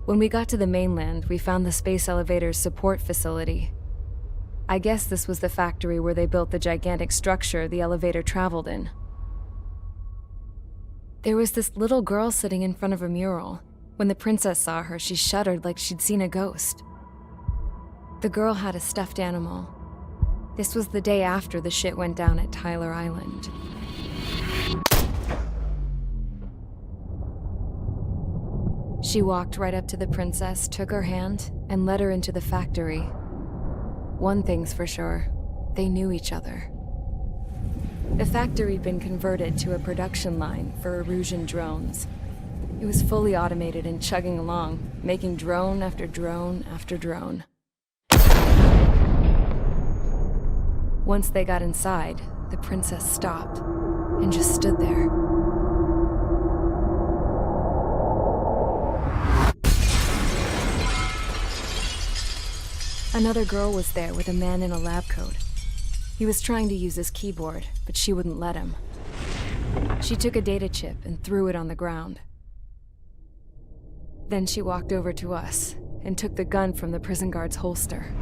When we got to the mainland, we found the space elevator's support facility. I guess this was the factory where they built the gigantic structure the elevator traveled in. There was this little girl sitting in front of a mural. When the princess saw her, she shuddered like she'd seen a ghost. The girl had a stuffed animal. This was the day after the shit went down at Tyler Island. She walked right up to the princess, took her hand, and led her into the factory. One thing's for sure, they knew each other. The factory'd been converted to a production line for Erusian drones. It was fully automated and chugging along, making drone after drone after drone. Once they got inside, the princess stopped and just stood there. Another girl was there with a man in a lab coat. He was trying to use his keyboard, but she wouldn't let him. She took a data chip and threw it on the ground. Then she walked over to us and took the gun from the prison guard's holster.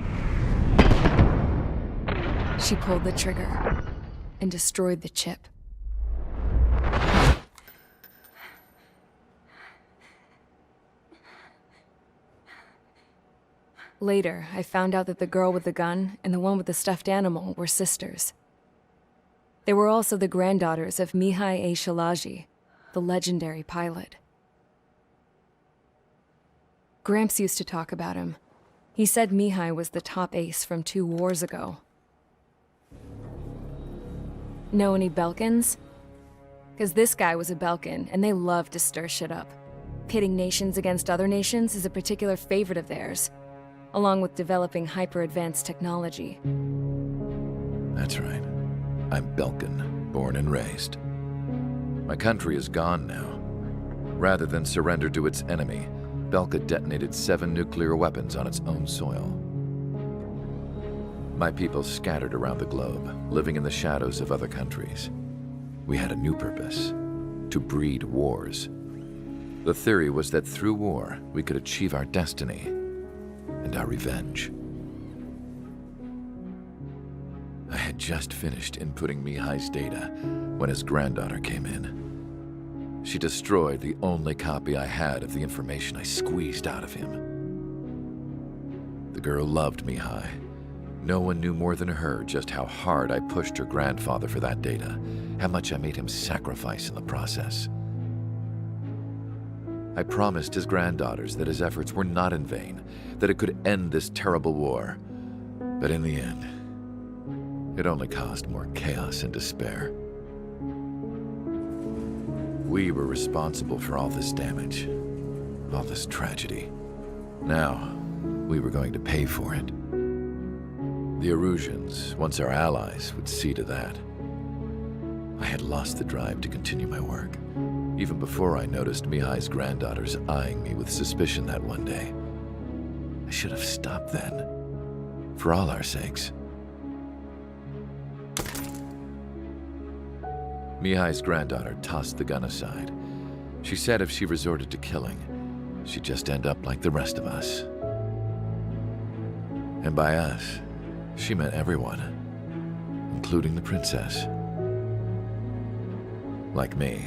She pulled the trigger and destroyed the chip. Later, I found out that the girl with the gun and the one with the stuffed animal were sisters. They were also the granddaughters of Mihai A. Shalaji, the legendary pilot. Gramps used to talk about him. He said Mihai was the top ace from 2 wars ago. Know any Belkans? Because this guy was a Belkan, and they love to stir shit up. Pitting nations against other nations is a particular favorite of theirs, along with developing hyper-advanced technology. That's right. I'm Belkan, born and raised. My country is gone now. Rather than surrender to its enemy, Belka detonated 7 nuclear weapons on its own soil. My people scattered around the globe, living in the shadows of other countries. We had a new purpose: to breed wars. The theory was that through war, we could achieve our destiny and our revenge. I had just finished inputting Mihai's data when his granddaughter came in. She destroyed the only copy I had of the information I squeezed out of him. The girl loved Mihai. No one knew more than her just how hard I pushed her grandfather for that data, how much I made him sacrifice in the process. I promised his granddaughters that his efforts were not in vain, that it could end this terrible war. But in the end, it only caused more chaos and despair. We were responsible for all this damage, all this tragedy. Now, we were going to pay for it. The Erusians, once our allies, would see to that. I had lost the drive to continue my work, even before I noticed Mihai's granddaughters eyeing me with suspicion that one day. I should have stopped then, for all our sakes. Mihai's granddaughter tossed the gun aside. She said if she resorted to killing, she'd just end up like the rest of us. And by us, she meant everyone, including the princess. Like me,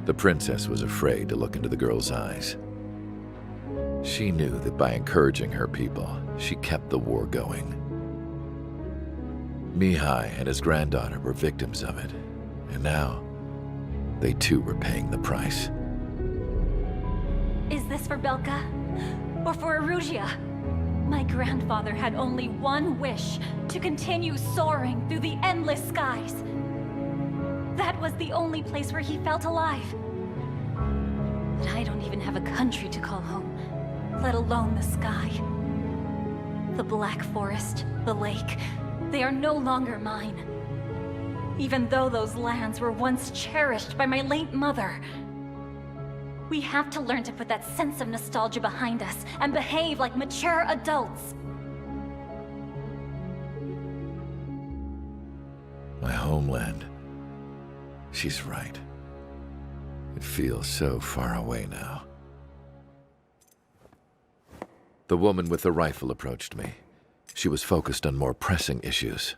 the princess was afraid to look into the girl's eyes. She knew that by encouraging her people, she kept the war going. Mihai and his granddaughter were victims of it, and now they too were paying the price. Is this for Belka? Or for Erusia? My grandfather had only one wish: to continue soaring through the endless skies. That was the only place where he felt alive. But I don't even have a country to call home, let alone the sky. The Black Forest, the lake, they are no longer mine. Even though those lands were once cherished by my late mother. We have to learn to put that sense of nostalgia behind us and behave like mature adults. My homeland. She's right. It feels so far away now. The woman with the rifle approached me. She was focused on more pressing issues.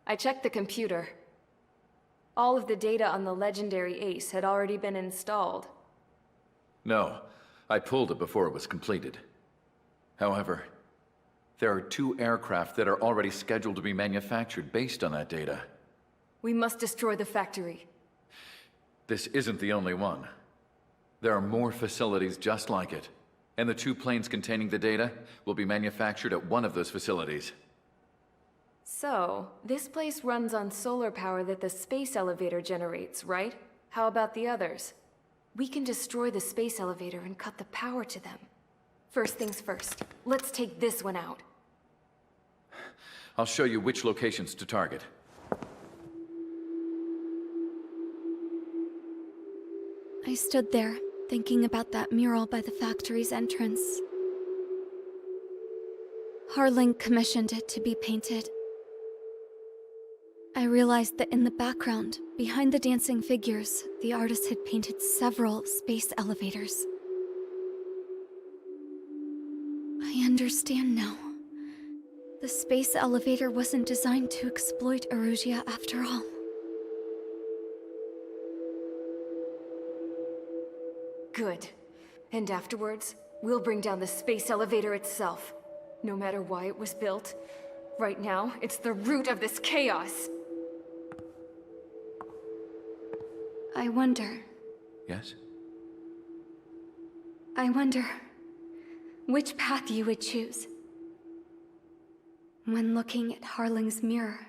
I checked the computer. All of the data on the legendary Ace had already been installed. No, I pulled it before it was completed. However, there are 2 aircraft that are already scheduled to be manufactured based on that data. We must destroy the factory. This isn't the only one. There are more facilities just like it, and the 2 planes containing the data will be manufactured at one of those facilities. So, this place runs on solar power that the space elevator generates, right? How about the others? We can destroy the space elevator and cut the power to them. First things first, let's take this one out. I'll show you which locations to target. I stood there, thinking about that mural by the factory's entrance. Harling commissioned it to be painted. I realized that in the background, behind the dancing figures, the artist had painted several space elevators. I understand now. The space elevator wasn't designed to exploit Erusia after all. Good. And afterwards, we'll bring down the space elevator itself. No matter why it was built, right now, it's the root of this chaos. I wonder Yes? which path you would choose when looking at Harling's mirror.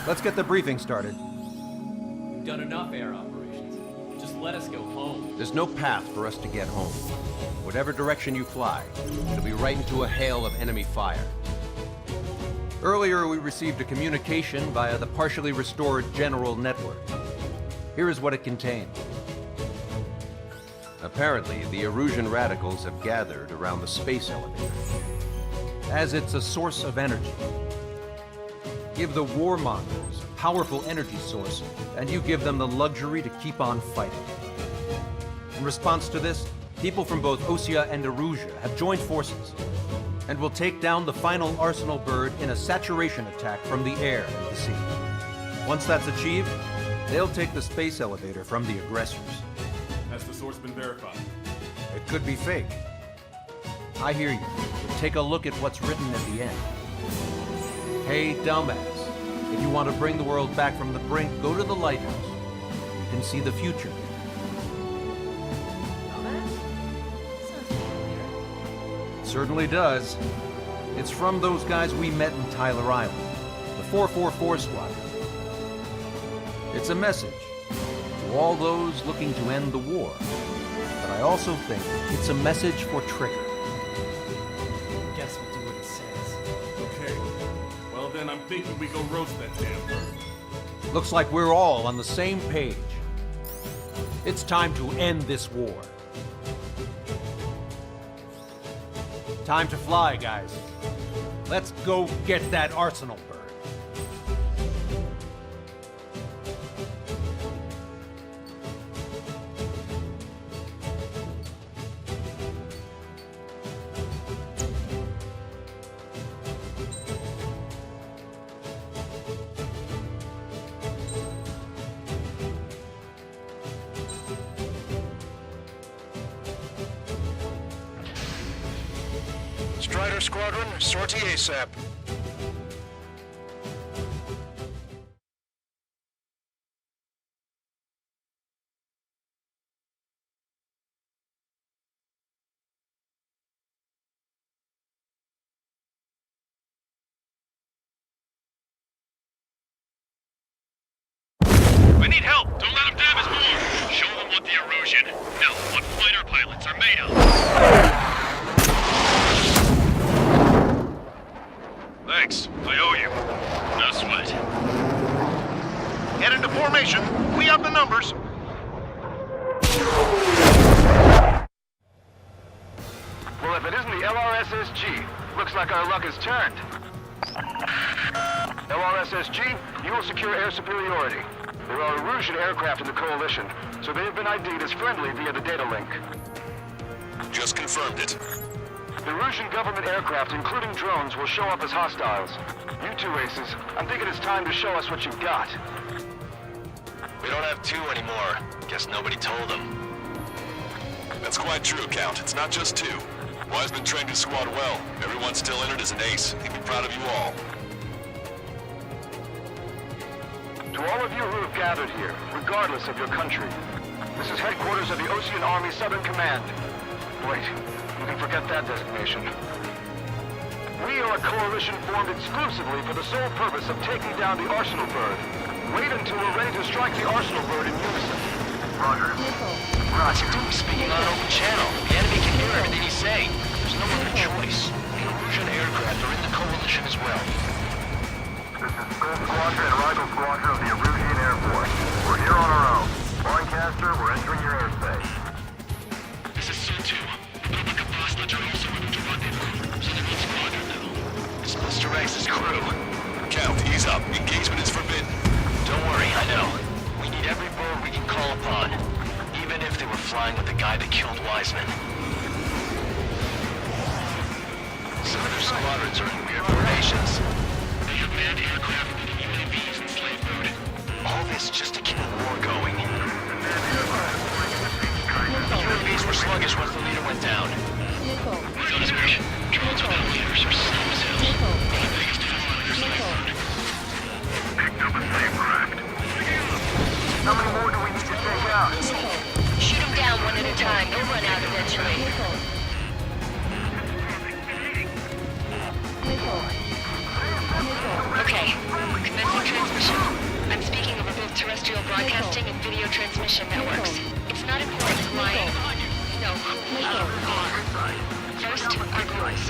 Let's get the briefing started. We've done enough air operations. Just let us go home. There's no path for us to get home. Whatever direction you fly, it'll be right into a hail of enemy fire. Earlier, we received a communication via the partially restored general network. Here is what it contained. Apparently, the Erusian radicals have gathered around the space elevator, as it's a source of energy. Give the warmongers a powerful energy source, and you give them the luxury to keep on fighting. In response to this, people from both Osea and Erusia have joined forces, and will take down the final Arsenal bird in a saturation attack from the air and the sea. Once that's achieved, they'll take the space elevator from the aggressors. Has the source been verified? It could be fake. I hear you. Take a look at what's written at the end. Hey, dumbass. If you want to bring the world back from the brink, go to the lighthouse. You can see the future. It certainly does. It's from those guys we met in Tyler Island, the 444 Squadron. It's a message to all those looking to end the war. But I also think it's a message for Trigger. Guess we'll do what it says. Okay. Well then, I'm thinking we go roast that damn bird. Looks like we're all on the same page. It's time to end this war. Time to fly, guys. Let's go get that Arsenal bird. Strider Squadron, sortie ASAP. We need help! Don't let them damage more! Show them what the Erusian, no, what fighter pilots are made of! Thanks, I owe you. No sweat. Get into formation. We have the numbers. LRSSG. Looks like our luck has turned. LRSSG, you will secure air superiority. There are Erusian aircraft in the Coalition, so they have been ID'd as friendly via the data link. Just confirmed it. The Erusian government aircraft, including drones, will show up as hostiles. You two aces, I'm thinking it's time to show us what you've got. We don't have two anymore. Guess nobody told them. That's quite true, Count. It's not just two. Wiseman trained his squad well. Everyone still entered as an ace. He'd be proud of you all. To all of you who have gathered here, regardless of your country, this is headquarters of the Ocean Army Southern Command. Wait, you can forget that designation. We are a coalition formed exclusively for the sole purpose of taking down the Arsenal Bird. Wait until we're ready to strike the Arsenal Bird in unison. Roger. Roger, dude, speaking on an open channel. The enemy can hear everything he's saying. There's no other choice. The Erusian aircraft are in the coalition as well. This is Skull Squadron and Rifle Squadron of the Erusian Air Force. We're here on our own. Lancaster, we're entering your airspace. This is SO-2. Public apostolates are also able to rendezvous. So they're in squadron now. It's Mr. X's crew. Count, ease up. Engagement is forbidden. Don't worry, I know. We need every bird we can call upon. Even if they were flying with the guy that killed Wiseman. Some of their squadrons are in weird formations. They have manned aircraft with UAVs in slave mode. All this just to keep a war going. The UAVs were sluggish once the leader went down. We're on his mission. Drones without leaders are slow as hell. The biggest flaw in their slave mode. Picked up a slave craft. How many more do we need to take out? Shoot them down one at a time. They'll run out eventually. Okay, commencing transmission. I'm speaking over both terrestrial broadcasting and video transmission networks. It's not important who I am. No, who we are. First, our goals.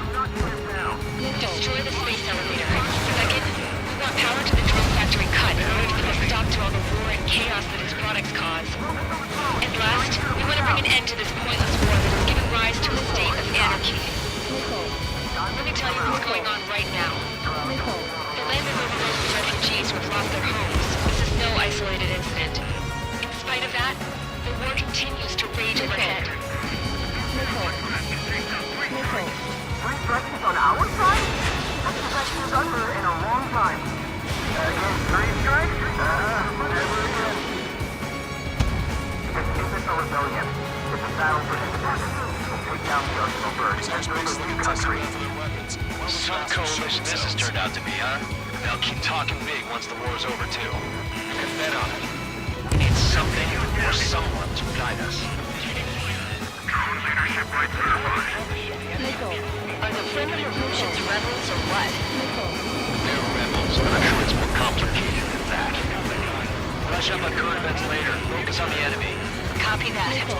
Destroy the space elevator. Second, we want power to the drone factory cut in order to put a stop to all the war and chaos that its products cause. And last, we want to bring an end to this pointless war that has given rise to a state of anarchy. Let me tell you what's going on right now. The land is overrun with refugees who have lost their homes. This is no isolated incident. In spite of that, the war continues to rage overhead. Three strikes on our side? That's the best we've done in a long time. Again, three strikes? Never again. This isn't a rebellion. It's a battle for independence. We'll take down the Arsenal Bird and build a new country. Some coalition this has turned out to be, huh? They'll keep talking big once the war's over, too. You can bet on it. We need something or someone to guide us. Drone leadership right there. Are the friendly Erusians rebels or what? They're rebels, but I'm sure it's more complicated than that. Brush up on current events later. Focus on the enemy. Copy that. Take a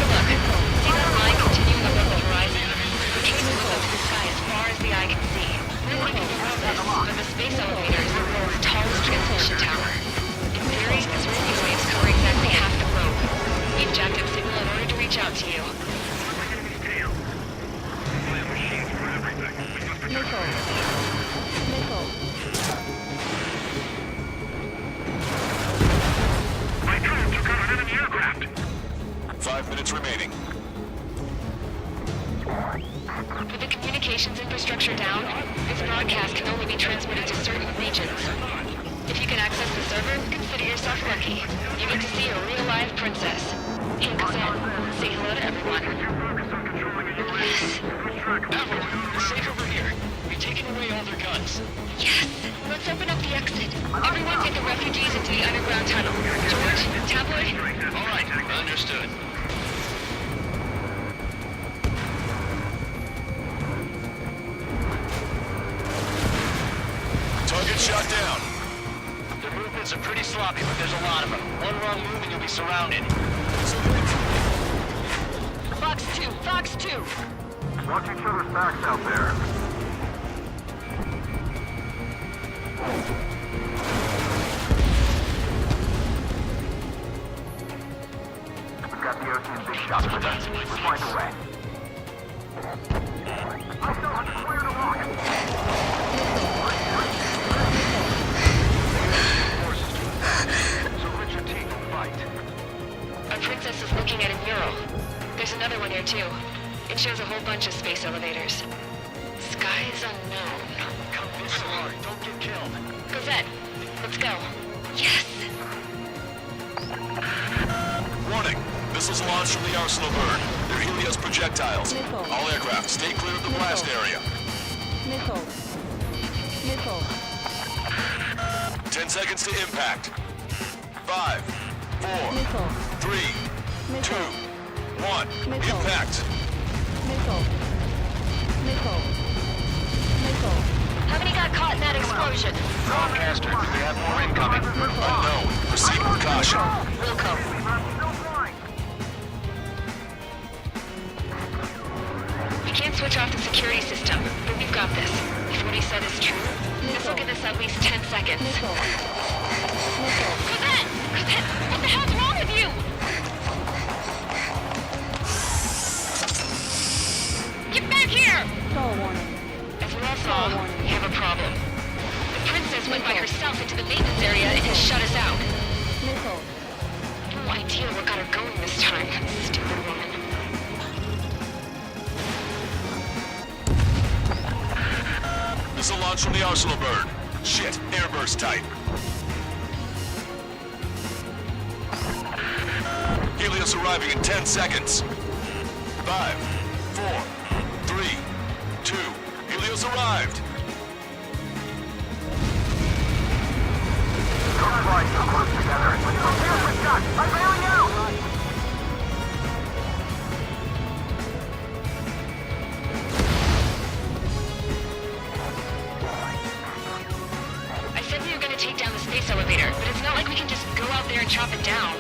look. See that line continuing above the horizon? The cable goes up to the sky as far as the eye can see. No one can use this, but the space elevator is the world's tallest transmission tower. In theory, this radio waves cover exactly half the globe. We've jacked up signal in order to reach out to you. My drone took out an enemy aircraft. 5 minutes remaining. With the communications infrastructure down, this broadcast can only be transmitted to certain regions. If you can access the server, consider yourself lucky. You get to see a real-live princess. Hey, Kazan, say hello to everyone. Yes. Avril, you're safe over here. You're taking away all their guns. Yes! Let's open up the exit. Everyone get the refugees into the underground tunnel. George, Tabloid? All right, understood. Target shot down. Their movements are pretty sloppy, but there's a lot of them. One wrong move and you'll be surrounded. Fox 2! Fox 2! Watch each other's backs out there. We've got the ocean big shots with us. We'll find a way. space elevators. Sky is unknown. Come this far, don't get killed. Cosette, let's go. Yes! Warning! Missiles launched from the Arsenal bird. They're Helios projectiles. Missile. All aircraft, stay clear of the blast area. Missile. Missile. 10 seconds to impact. 5, 4, Missile. 3, 2, Missile. 1. Missile. Impact. Missile. Missile. Missile. How many got caught in that explosion? Broadcaster, we have more incoming. Unknown. Proceed with caution. Wilco. We can't switch off the security system, but we've got this. If what he said is true, this will give us at least 10 seconds. Missile. Missile. Cosette! Cosette! What the hell's wrong with you? Get back here! Stall warning. As we all saw, we have a problem. The princess went by herself into the maintenance area and has shut us out. Missile. No idea what got her going this time. Stupid woman. Missile launch from the Arsenal bird. Shit, airburst tight. Helios arriving in 10 seconds. 5, 4, 3, 2. Helios arrived. Don't fly too close together. Prepare for shot. I'm bailing out! I said we were gonna take down the space elevator, but it's not like we can just go out there and chop it down.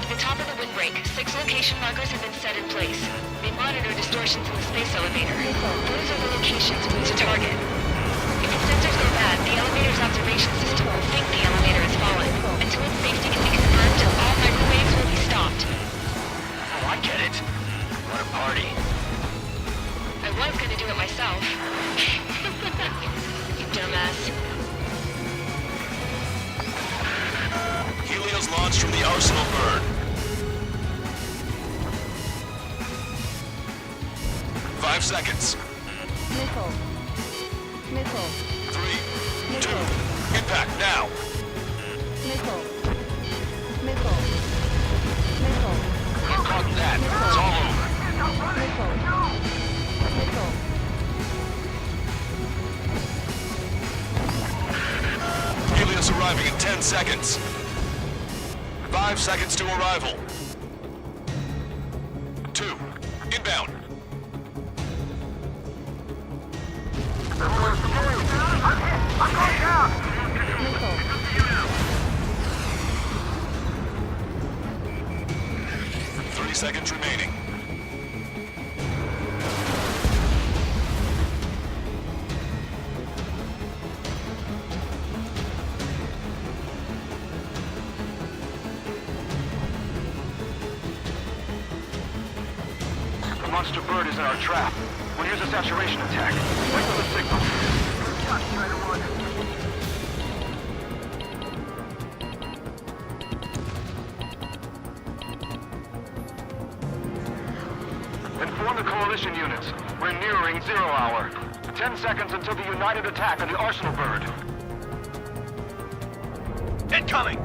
At the top of the windbreak, 6 location markers have been set in place. They monitor distortions in the space elevator. Those are the locations we need to target. If its sensors go bad, the elevator's observation system will think the elevator has fallen. Until its safety can be confirmed, all microwaves will be stopped. Oh, I get it. What a party. I was gonna do it myself. You dumbass. Helios launched from the Arsenal bird. 5 seconds. Missile. Missile. 3, 2. Impact now. Missile. Missile. Missile. You caught that. It's all over. Missile. Missile. Helios arriving in 10 seconds. 5 seconds to arrival. 2. Inbound. I'm going down! Missile. 30 seconds remaining. The monster bird is in our trap. We'll use a saturation attack. Wait for the signal. Inform the coalition units. We're nearing 0 hour. 10 seconds until the united attack on the Arsenal bird. Incoming!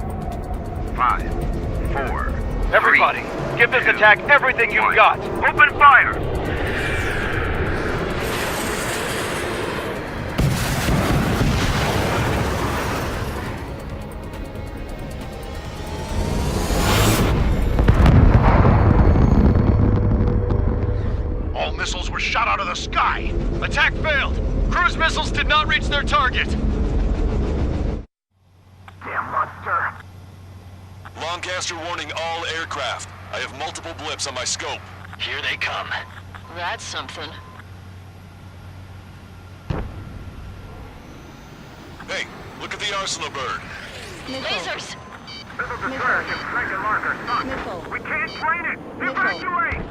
5, 4. Everybody, give this attack everything you've got. Open fire! All missiles were shot out of the sky. Attack failed. Cruise missiles did not reach their target. Damn monster! Lancaster warning all aircraft. I have multiple blips on my scope. Here they come. That's something. Hey, look at the Arsenal bird. Missile. Lasers! Missile destroyer can strike and marker. Missile. We can't train it! Missile. Evacuate!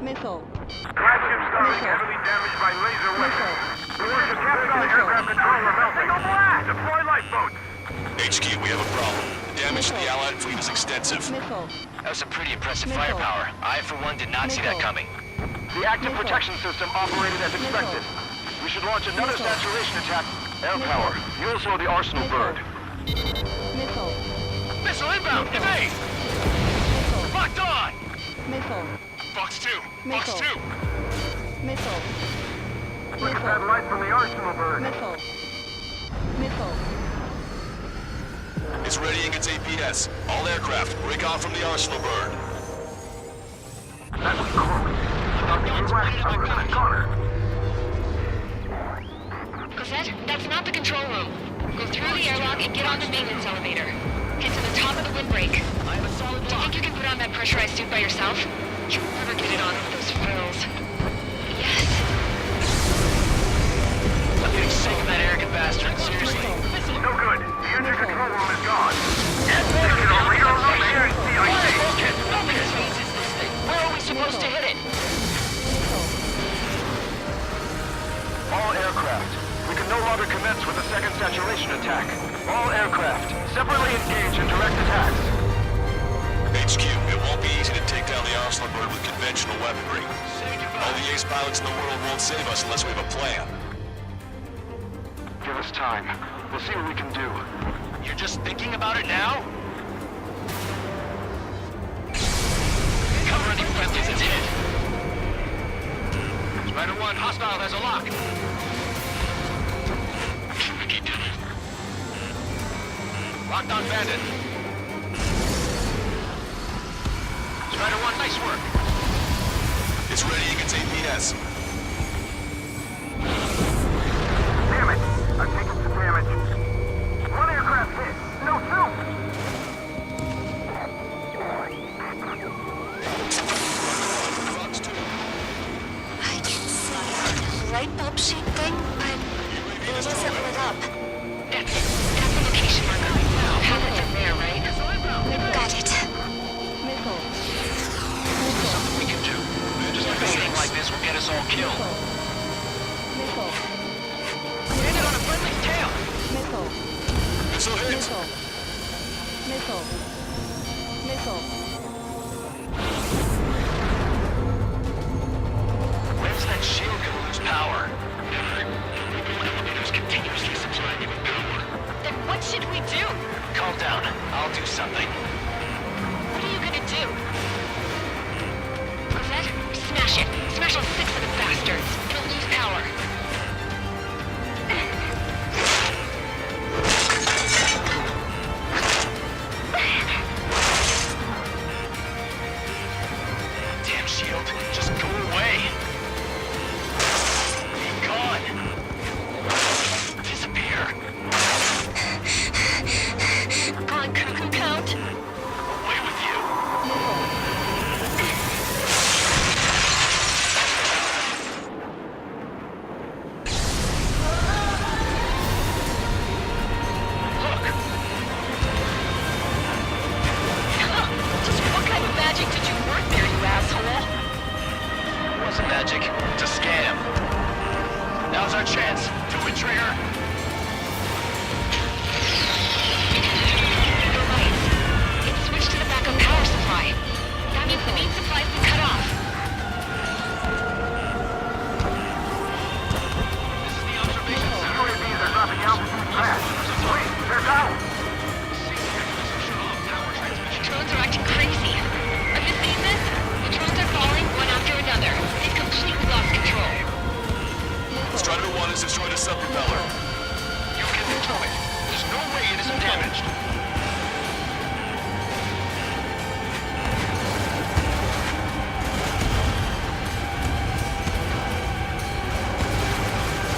Missile. Flagship starting heavily damaged by laser weapons. The warship captured the aircraft control are melting. Deploy lifeboats! HQ, we have a problem. The damage to the Allied fleet is extensive. Missile. That was some pretty impressive Missile. firepower. I, for one, did not see that Missile. coming. The active protection system operated as expected. We should launch another saturation attack. Air power. You'll slow the arsenal burn. Missile. Missile inbound! Evade! Locked on! Missile. Box 2! Box Missile. 2! Missile. Look at that light from the arsenal burn. Missile. Missile. It's readying its APS. All aircraft, break off from the arsenal burn. That was close. Without the U.S., I would have got her. Cosette, that's not the control room. Go through the airlock and get on the maintenance elevator. Get to the top of the windbreak. I have a solid Do you think you can put on that pressurized suit by yourself? You'll never get it on with those frills. Yes. I'm getting sick of that arrogant bastard, seriously. No good. The engine control room is gone. Digital reader room here in CIC. Where are we supposed to hit it? All aircraft. We can no longer commence with a second saturation attack. All aircraft, separately engage in direct attacks. HQ, it won't be easy to take down the arsenal bird with conventional weaponry. All the ace pilots in the world won't save us unless we have a plan. Give us time. We'll see what we can do. You're just thinking about it now? Cover any friendlies, it's hit. Spider 1, hostile has a lock. Keep doing it. Locked on bandit. Spider 1, nice work. It's readying its APS. Damn it! I've taken some damage. One aircraft hit. No soup! I can see a light bulb shaped thing, but it wasn't lit up. That's it. That's the location marker. Have it from there, right? Got it. Missile. Something we can do. Just evading like this will get us all killed. Missile. Landed on a friendly's tail. Missile. Missile hit. Missile. Missile. Missile. When's that shield gonna lose power? Elevators continuously supplying you with power. Then what should we do? Calm down. I'll do something. What are you gonna do? Cosette, smash it. Smash all 6 of the bastards. It'll lose power. Damn shield. Just go away. Be gone. Disappear. On cuckoo count. Away with you. Look. Just what kind of magic did you work there, you asshole? It wasn't magic. It's a scam. Now's our chance. Do it, Trigger. The lights. It's switched to the backup power supply. That means the main supply's been cut off. This is the observation center. UAVs are dropping altitude fast. Wait, they're down! Drones are acting crazy. Have you seen this? The drones are falling one after another. They've completely lost control. Strider 1 has destroyed a sub-propeller. You can control it. There's no way it isn't damaged.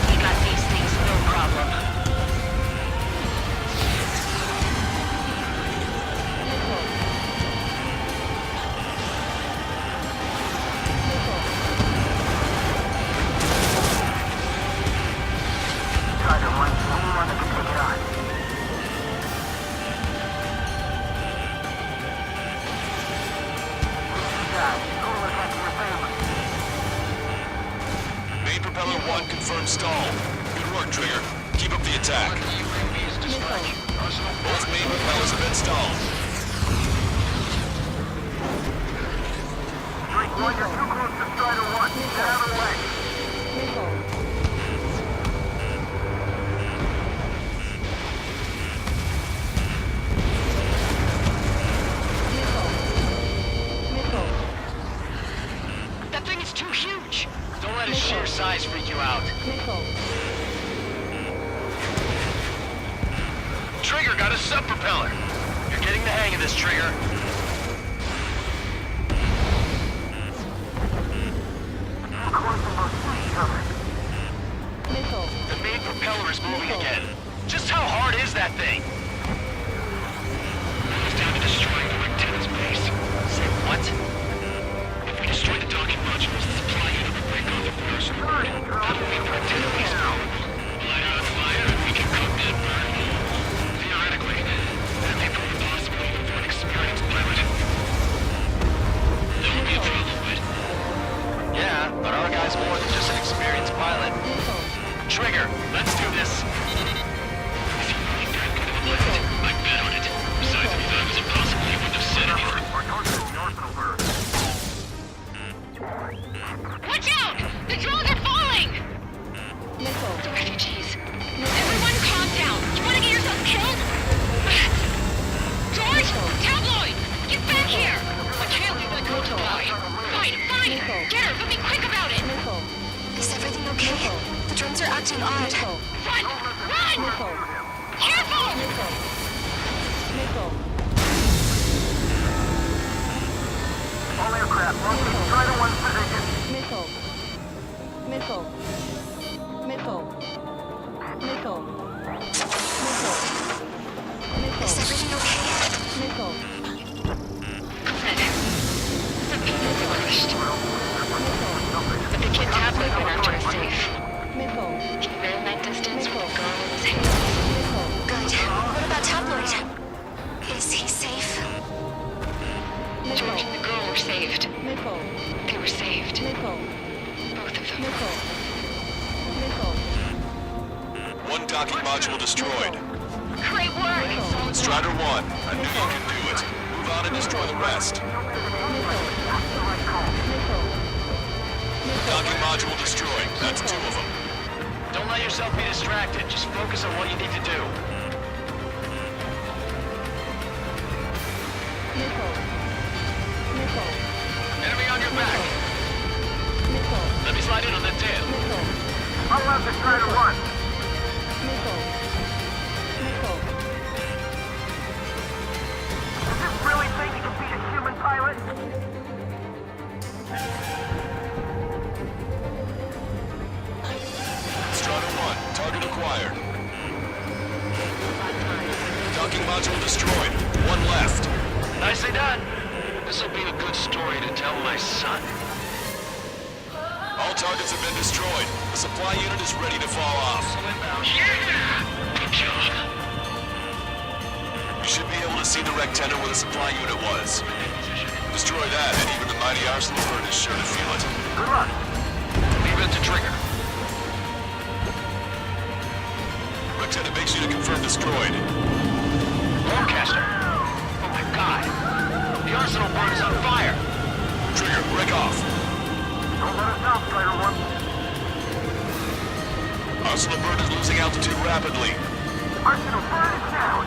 We got these things, no problem. Tiger 1, only one that can take it on. Guys, go look after your family. Main propeller 1 confirmed stall. Good work, Trigger. Keep up the attack. Both main propellers have been stalled. 3 Roy, you're too close to Strider 1. Get out of the way. Missile. Missile. That thing is too huge! Don't let its sheer size freak you out. Missile. Trigger got a sub-propeller. You're getting the hang of this, Trigger. Missile. The main propeller is moving again. Just how hard is that thing? It's down to destroying the antenna's base. Say what? If we destroy the docking modules, the supply unit will break off the first word. That'll make the antenna base vulnerable. Light it on fire and we can cook that burn. Theoretically, that'd be pretty possible even for an experienced pilot. There won't be a problem, but... Yeah, but our guy's more than just an experienced pilot. Trigger, let's do this. Is he really that good of a pilot? I bet on it. Besides, if he thought it was impossible, he wouldn't have said anything. Watch out! The drones are falling! Missile. The refugees. Everyone calm down. You want to get yourself killed? George! Tabloid! Get back here! I can't leave that girl to die. Fine, fine! Get her, but be quick about it! Missile. Is everything okay? The drones are acting odd. Missile. Run! Run! Missile. Careful! Missile. Missile. All aircraft, launch from Strider 1's position. Missile. Missile. Missile. Missile. Missile. Is everything okay? Missile. Good. The people crushed. Missile. But the kid Tabloid went after us safe. Missile. He ran that distance with a girl in his hands. Missile. Good. What about Tabloid? Is he safe? George and the girl were saved. Missile. They were saved. Missile. Both of them. Missile. Missile. One docking module destroyed. Great work! Strider 1, I knew you could do it. Move on and destroy the rest. Docking module destroyed. That's 2 of them. Don't let yourself be distracted. Just focus on what you need to do. Missile. Missile. Enemy on your back. Missile. Let me slide in on that tail. Missile. I'll left to Strider 1. Missile. Missile. Does this really think he can beat a human pilot? Strider 1, target acquired. Docking module destroyed. 1 left. Nicely done. This'll be a good story to tell my son. All targets have been destroyed. The supply unit is ready to fall off. Yeah! Good job. You should be able to see the rectangle where the supply unit was. Destroy that, and even the mighty Arsenal bird is sure to feel it. Good luck. Leave it to Trigger. Rectangle makes you to confirm destroyed. Broadcaster! Oh my god! The Arsenal bird is on fire! Trigger, break off. Don't let us down, Strider 1. Arsenal bird is losing altitude rapidly. Arsenal bird is down.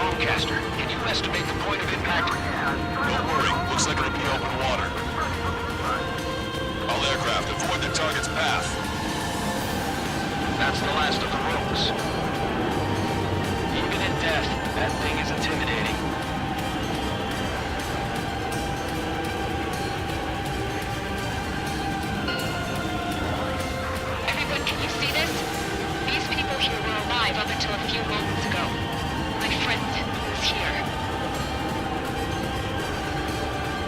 Broadcaster, can you estimate the point of impact? Don't worry, looks like it'll be open water. All aircraft, avoid the target's path. That's the last of the ropes. Even in death, that thing is intimidating. Everyone, can you see this? These people here were alive up until a few moments ago. My friend is here.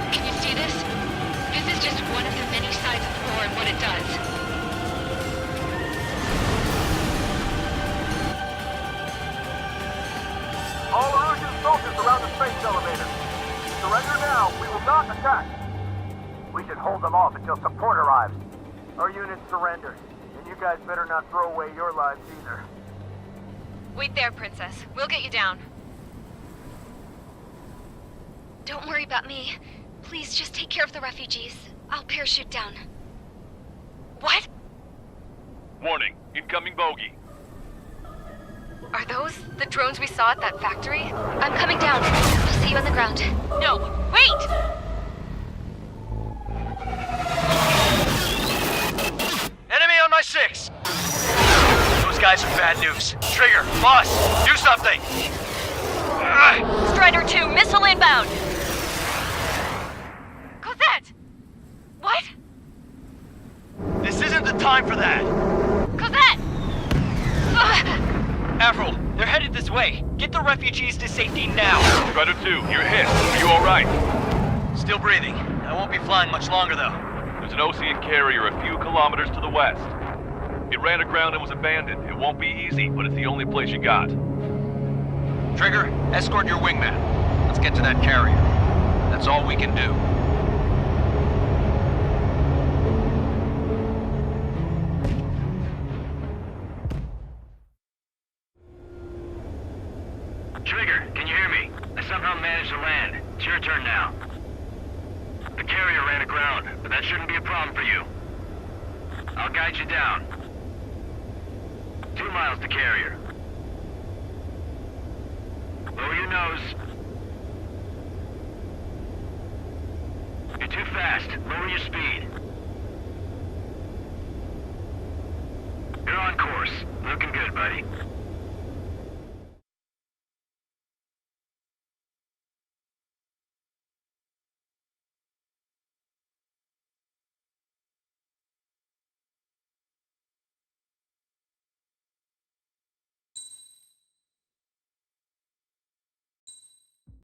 Can you see this? This is just one of the many sides of the war and what it does. All Erusian soldiers around the space elevator. Surrender now. We will not attack. We should hold them off until support arrives. Our unit surrendered. And you guys better not throw away your lives either. Wait there, Princess. We'll get you down. Don't worry about me. Please just take care of the refugees. I'll parachute down. What? Warning, incoming bogey. Are those the drones we saw at that factory? I'm coming down. I'll see you on the ground. No, wait! Enemy on my 6! Those guys are bad news. Trigger, boss, do something! Strider 2, missile inbound! Cosette! What? This isn't the time for that! Cosette! Avril, they're headed this way. Get the refugees to safety now. Strider 2, you're hit. Are you alright? Still breathing. I won't be flying much longer, though. There's an Ocean carrier a few kilometers to the west. It ran aground and was abandoned. It won't be easy, but it's the only place you got. Trigger, escort your wingman. Let's get to that carrier. That's all we can do. Trigger, can you hear me? I somehow managed to land. It's your turn now. The carrier ran aground, but that shouldn't be a problem for you. I'll guide you down. 2 miles to carrier. Lower your nose. You're too fast. Lower your speed. You're on course. Looking good, buddy.